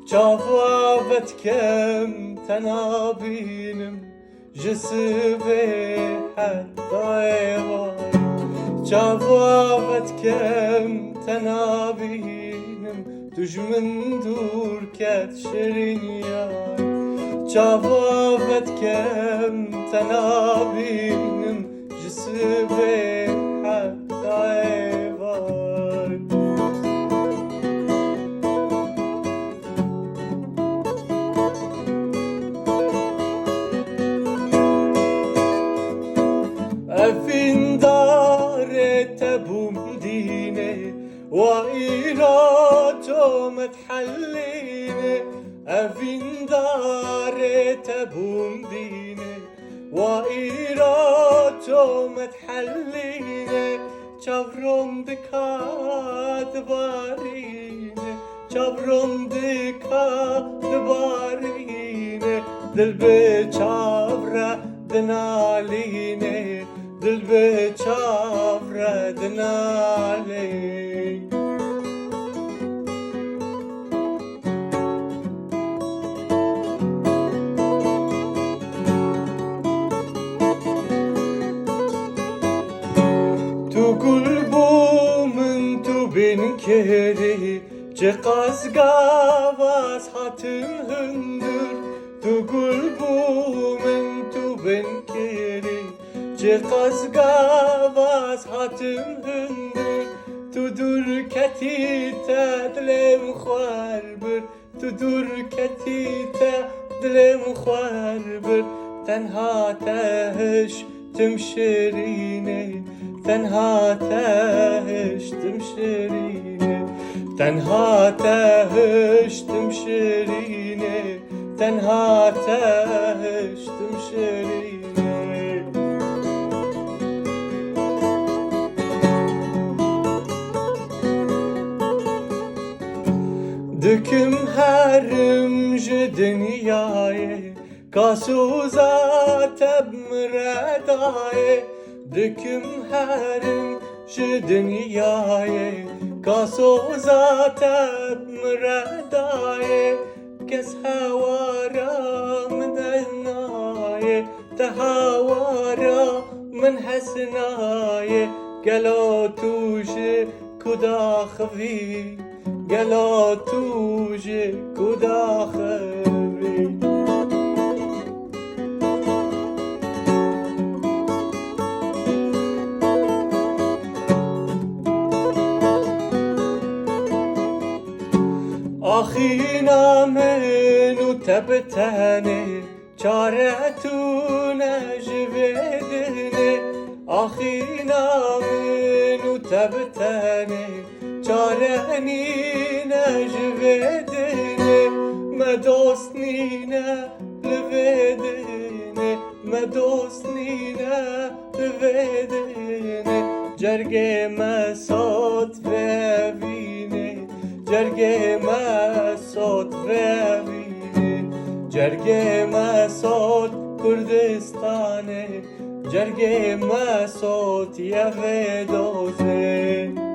چاوابت کم تنابینم جسبه حتی وای چاوابت کم تنابینم دجمن دور کت شرینیای چاوابت کم تنابینم جسبه حتی وای افین داره تبوم دینه و ایراتو متحلینه افین داره تبوم دینه و ایراتو متحلینه چاورم دکات بارینه چاورم دکات بارینه دل به چاوره دنالینه دل به چاوره دنالینه تو گل بومن تو بین کری چه قازگاواز حاتم هندر تو گل بومن تو بین کری چه قازگاواز حاتم هندر تو دور کتی تا دلم خوار بر تو دور کتی تا دلم خوار بر تنها تهش تمشرینه تنها تهش تمشرینه تنها تهش تمشرینه تنها تهش تمشرینه دکم هرم ج دنیای کاسوزا تب مردای دکم هرم ج دنیای کاسوزا تب مردای کس هوارا من دهنای تهوارا من حسنای گلا توش کدا خوی گلا توش کدا خوی آخینا منو تبتنه چارتو نجودنه آخینا منو تبتنه چارنی نجودنه ما دوست نینه لودنه ما دوست نینه لودنه جرگه ما صوت ببینه جرگه ما صوت ببینه جرگه ما صوت کردستانه جرگه ما صوت یه دوزه